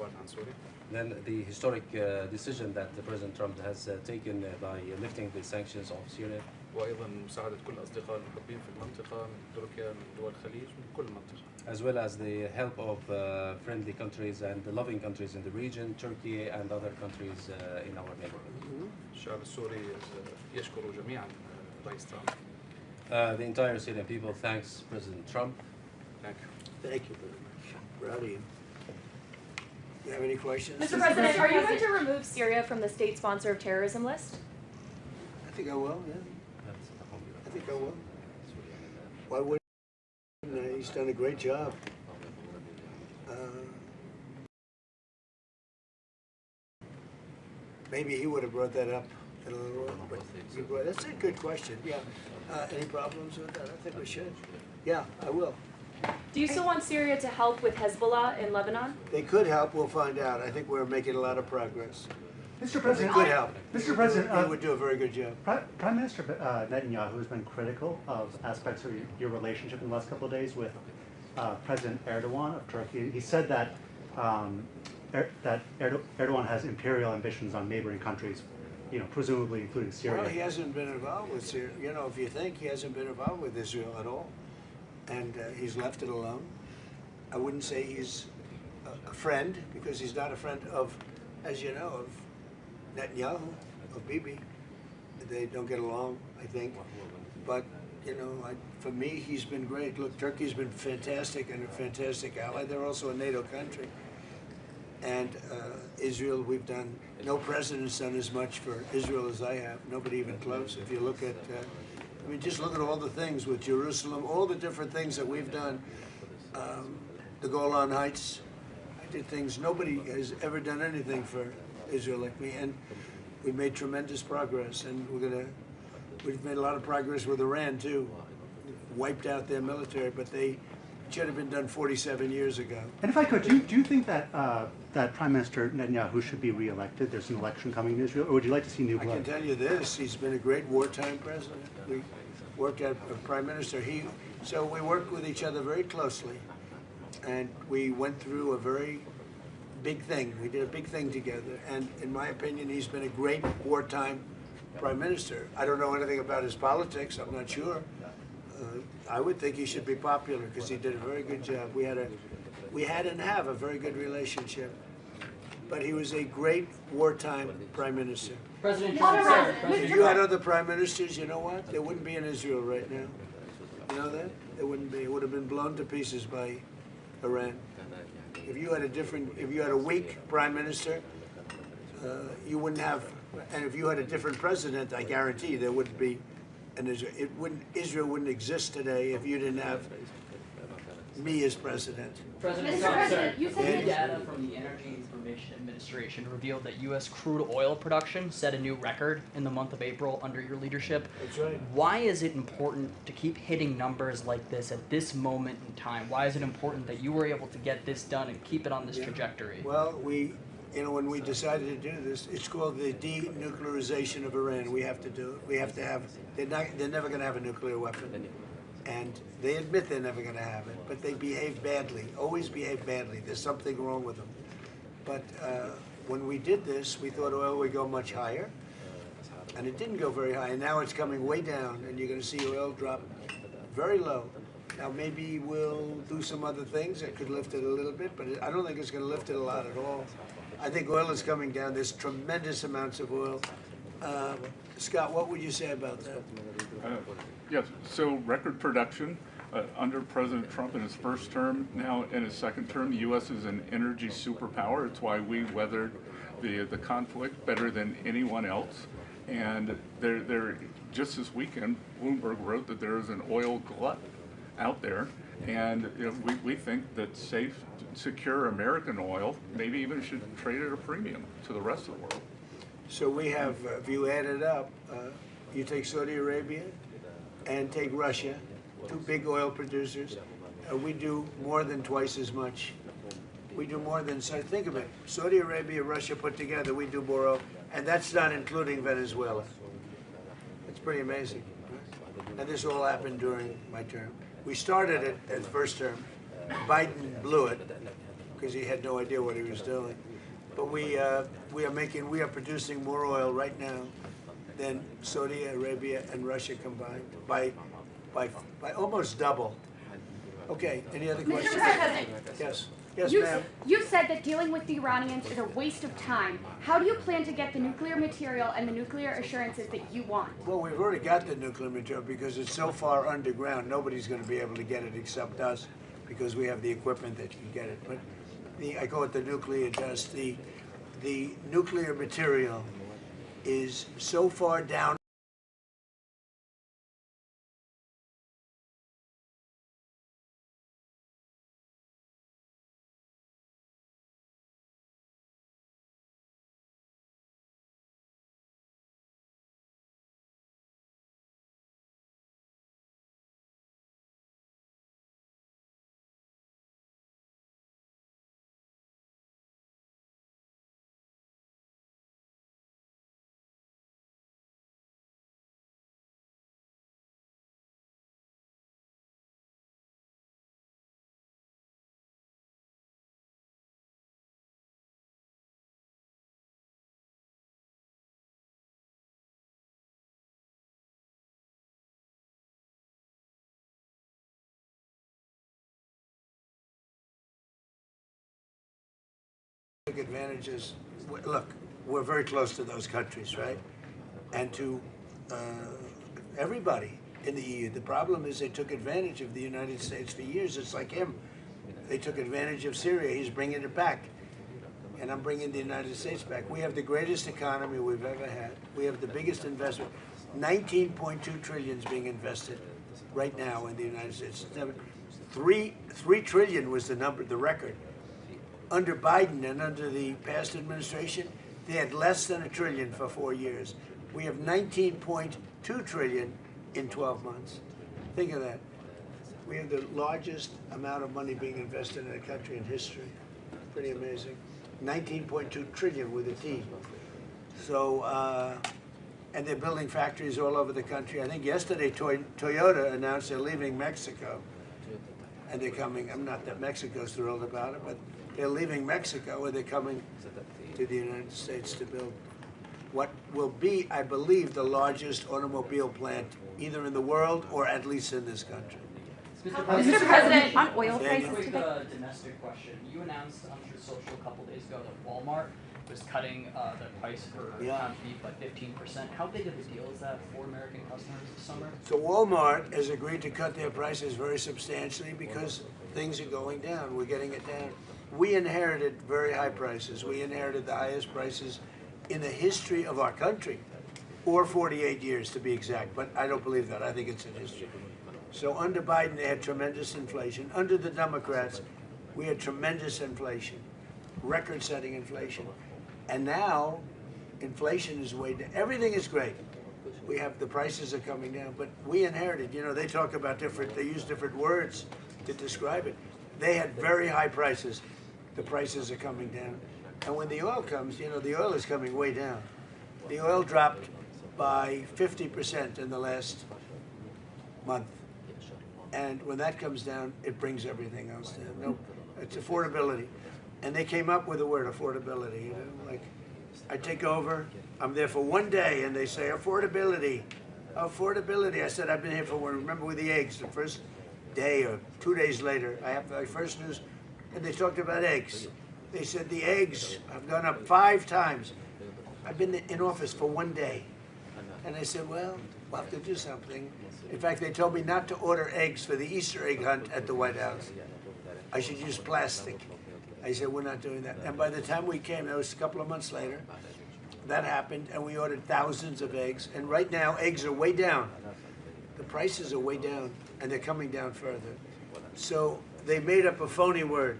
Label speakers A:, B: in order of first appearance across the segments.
A: الإبعاد عن سوريا.
B: Then the historic decision that President Trump has taken by lifting the sanctions of Syria.
A: وأيضا مساعدة كل الأصدقاء المحبين في المنطقة من تركيا من دول الخليج من كل المنطقة.
B: As well as the help of friendly countries and the loving countries in the region, Turkey and other countries in our neighborhood.
A: الشعب السوري يشكر جميعا رئيس ترامب.
B: The entire Syrian people thanks President Trump.
A: Thank you.
C: Thank you very much. Proud of you. Do you have any questions?
D: Mr. President, are you going to remove Syria from the state sponsor of terrorism list?
C: I think I will, yeah. I think I will. Why wouldn't I? He's done a great job. Maybe he would have brought that up in a little while, but that's a good question, yeah. Any problems with that? I think we should. Yeah, I will.
D: Do you still want Syria to help with Hezbollah in Lebanon?
C: They could help, we'll find out. I think we're making a lot of progress.
E: Mr. President,
C: They could help.
E: Mr. President,
C: He would do a very good job.
E: Prime Minister Netanyahu has been critical of aspects of your relationship in the last couple of days with President Erdogan of Turkey. He said that Erdogan has imperial ambitions on neighboring countries, presumably including Syria.
C: Well, he hasn't been involved with Syria. If you think, he hasn't been involved with Israel at all. And he's left it alone. I wouldn't say he's a friend, because he's not a friend of, as you know, of Netanyahu, of Bibi. They don't get along, I think. But, for me, he's been great. Look, Turkey's been fantastic and a fantastic ally. They're also a NATO country. And Israel, we've done, no president's done as much for Israel as I have. Nobody even close. If you look at, just look at all the things with Jerusalem, all the different things that we've done. The Golan Heights, I did things, nobody has ever done anything for Israel like me. And we've made tremendous progress. And we've made a lot of progress with Iran too. Wiped out their military, but they should have been done 47 years ago.
E: And if I could, do you think that that Prime Minister Netanyahu should be re-elected? There's an election coming in Israel, or would you like to see new blood?
C: I can tell you this: he's been a great wartime president. We worked as Prime Minister. So we worked with each other very closely, and we went through a very big thing. We did a big thing together, and in my opinion, he's been a great wartime Prime Minister. I don't know anything about his politics. I'm not sure. I would think he should be popular because he did a very good job. We had and have a very good relationship. But he was a great wartime Prime Minister.
F: President Trump said,
C: If you had other Prime Ministers, you know what? There wouldn't be in Israel right now. You know that? There wouldn't be. It would have been blown to pieces by Iran. If you had a weak Prime Minister, you wouldn't have, and if you had a different president, I guarantee there wouldn't be. And Israel wouldn't exist today if you didn't have me as president.
F: President Trump said, new data from the Energy Information Administration revealed that U.S. crude oil production set a new record in the month of April under your leadership.
C: That's right.
F: Why is it important to keep hitting numbers like this at this moment in time? Why is it important that you were able to get this done and keep it on this trajectory?
C: Well, when we decided to do this, it's called the denuclearization of Iran. We have to do it. We have to have. They're never going to have a nuclear weapon, and they admit they're never going to have it. But they behave badly. Always behave badly. There's something wrong with them. But when we did this, we thought oil would go much higher, and it didn't go very high. And now it's coming way down, and you're going to see oil drop very low. Now maybe we'll do some other things that could lift it a little bit, but I don't think it's going to lift it a lot at all. I think oil is coming down. There's tremendous amounts of oil. Scott, what would you say about that?
G: Yes, so record production under President Trump in his first term. Now in his second term, the U.S. is an energy superpower. It's why we weathered the conflict better than anyone else. And just this weekend, Bloomberg wrote that there is an oil glut out there. And we think that safe, secure American oil maybe even should trade at a premium to the rest of the world.
C: So we have, if you add it up, you take Saudi Arabia and take Russia, two big oil producers, we do more than twice as much. We do more than, so think of it, Saudi Arabia, Russia put together, we do more oil, and that's not including Venezuela. It's pretty amazing. And this all happened during my term. We started it at the first term. Biden blew it, because he had no idea what he was doing. But we are producing more oil right now than Saudi Arabia and Russia combined by almost double. Okay, any other questions?
H: Mr. President,
C: Yes, yes,
H: you,
C: ma'am.
H: you said that dealing with the Iranians is a waste of time. How do you plan to get the nuclear material and the nuclear assurances that you want?
C: Well, we've already got the nuclear material because it's so far underground, nobody's going to be able to get it except us because we have the equipment that can get it. But I call it the nuclear dust. The nuclear material is so far down. Advantages. Look, we're very close to those countries, right? And to everybody in the EU. The problem is they took advantage of the United States for years. It's like him. They took advantage of Syria. He's bringing it back. And I'm bringing the United States back. We have the greatest economy we've ever had. We have the biggest investment. 19.2 trillion is being invested right now in the United States. 3 trillion was the record. Under Biden and under the past administration, they had less than $1 trillion for 4 years. We have 19.2 trillion in 12 months. Think of that. We have the largest amount of money being invested in a country in history. Pretty amazing. 19.2 trillion with a T. So, and they're building factories all over the country. I think yesterday Toyota announced they're leaving Mexico. And they're coming, I'm not that Mexico's thrilled about it, but they're leaving Mexico and they're coming to the United States to build what will be, I believe, the largest automobile plant either in the world or at least in this country.
H: Mr. President, on oil
C: Yeah,
H: prices
F: Quick
H: today.
F: domestic question. You announced on your social a couple days ago that Walmart was cutting the price for
C: Yeah.
F: beef by 15%. How big of a deal is that for American customers this summer?
C: So Walmart has agreed to cut their prices very substantially because things are going down. We're getting it down. We inherited very high prices. We inherited the highest prices in the history of our country, or 48 years to be exact, but I don't believe that. I think it's in history. So under Biden, they had tremendous inflation. Under the Democrats, we had tremendous inflation, record-setting inflation. And now, inflation is way down. Everything is great. We have, the prices are coming down, but we inherited, you know, they talk about they use different words to describe it. They had very high prices. The prices are coming down. And when the oil comes, you know, the oil is coming way down. The oil dropped by 50% in the last month. And when that comes down, it brings everything else down. No, it's affordability. And they came up with the word affordability, you know, like I take over, I'm there for 1 day, and they say affordability, affordability. I said, I've been here for one. Remember with the eggs, the first day or 2 days later, I have my first news, and they talked about eggs. They said the eggs have gone up 5 times. I've been in office for 1 day. And I said, well, we'll have to do something. In fact, they told me not to order eggs for the Easter egg hunt at the White House. I should use plastic. I said, we're not doing that. And by the time we came, that was a couple of months later, that happened, and we ordered thousands of eggs. And right now, eggs are way down. The prices are way down, and they're coming down further. So they made up a phony word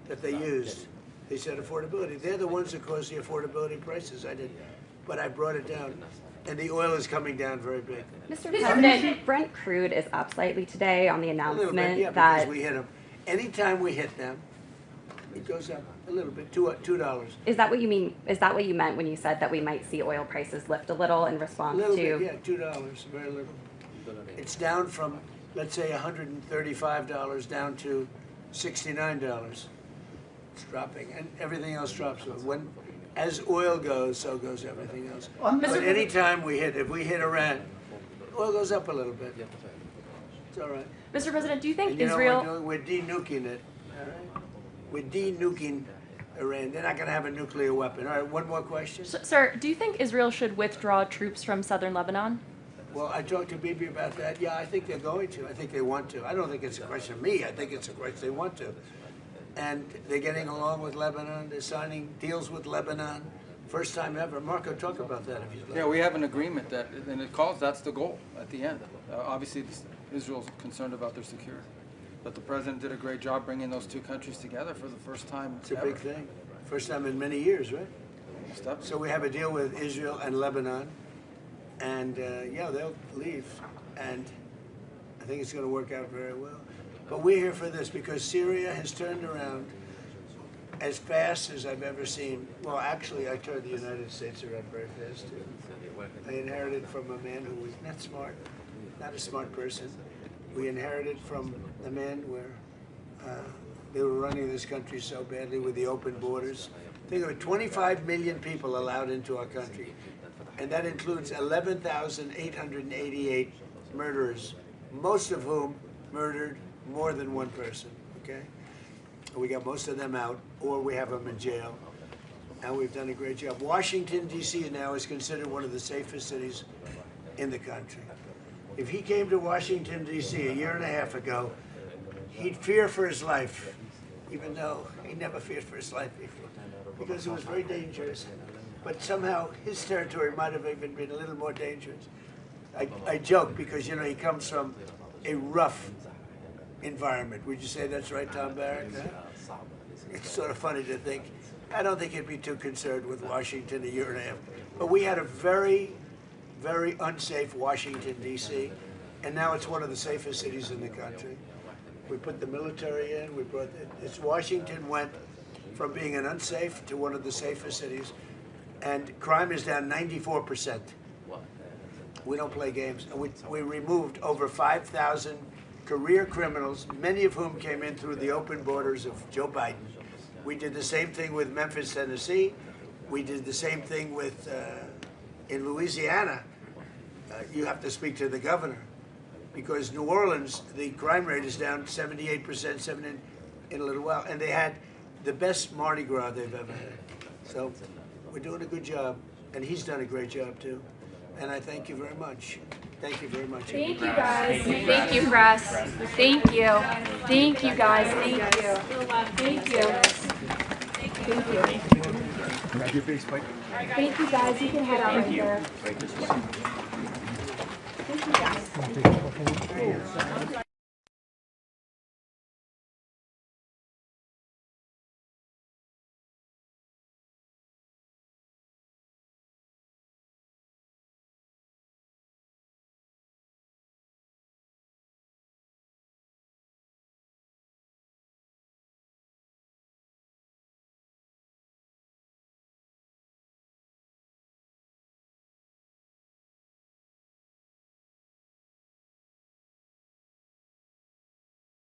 C: that they used. They said affordability. They're the ones that caused the affordability prices. I did. But I brought it down. And the oil is coming down very big.
I: Mr. President, Brent crude is up slightly today on the
C: A little
I: announcement
C: bit, yeah,
I: that
C: because we hit them. Anytime we hit them, it goes up a little bit, $2.
I: is that what you mean? Is that what you meant when you said that we might see oil prices lift a little in
C: A
I: response
C: little
I: to?
C: bit, yeah, $2, very little. It's down from, let's say, $135 down to $69. It's dropping, and everything else drops. As oil goes, so goes everything else. But any time if we hit Iran, oil goes up a little bit. It's all right.
D: Mr. President, do you think
C: And you know
D: Israel?
C: what we're doing? We're de-nuking it. All right? We're de-nuking Iran. They're not going to have a nuclear weapon. All right, one more question.
D: Sir, do you think Israel should withdraw troops from southern Lebanon?
C: Well, I talked to Bibi about that. Yeah, I think they're going to. I think they want to. I don't think it's a question of me. I think it's a question they want to. And they're getting along with Lebanon. They're signing deals with Lebanon. First time ever. Marco, talk about that if you'd like.
J: Yeah, we have an agreement that, and it calls, that's the goal at the end. Obviously, Israel's concerned about their security. But the president did a great job bringing those two countries together for the first time
C: It's a
J: ever.
C: big thing. First time in many years, right?
J: Step.
C: So we have a deal with Israel and Lebanon. And yeah, they'll leave. And I think it's going to work out very well. But we're here for this because Syria has turned around as fast as I've ever seen. Well, actually, I turned the United States around very fast, too. I inherited from a man who was not smart, not a smart person. We inherited from a man where they were running this country so badly with the open borders. Think of it, 25 million people allowed into our country. And that includes 11,888 murderers, most of whom murdered more than one person, okay? We got most of them out, or we have them in jail, and we've done a great job. Washington, D.C. now is considered one of the safest cities in the country. If he came to Washington, D.C. a year and a half ago, he'd fear for his life, even though he never feared for his life before, because it was very dangerous. But somehow his territory might have even been a little more dangerous. I joke because, you know, he comes from a rough environment. Would you say that's right, Tom Barrett? Huh? It's sort of funny to think. I don't think he'd be too concerned with Washington a year and a half. But we had a very, very unsafe Washington, D.C., and now it's one of the safest cities in the country. We put the military in. We brought Washington went from being an unsafe to one of the safest cities, and crime is down 94%. We don't play games. And we removed over 5,000 career criminals, many of whom came in through the open borders of Joe Biden. We did the same thing with Memphis, Tennessee. We did the same thing with in Louisiana. You have to speak to the governor, because New Orleans, the crime rate is down 78% in a little while, and they had the best Mardi Gras they've ever had. So we're doing a good job, and he's done a great job too. And I thank you very much. Thank you very much.
H: Thank you, guys. Thank you, press. Thank you. Thank you, guys. Thank you. Thank you. Thank you. Thank you, guys. You can head out right there. Thank you, guys.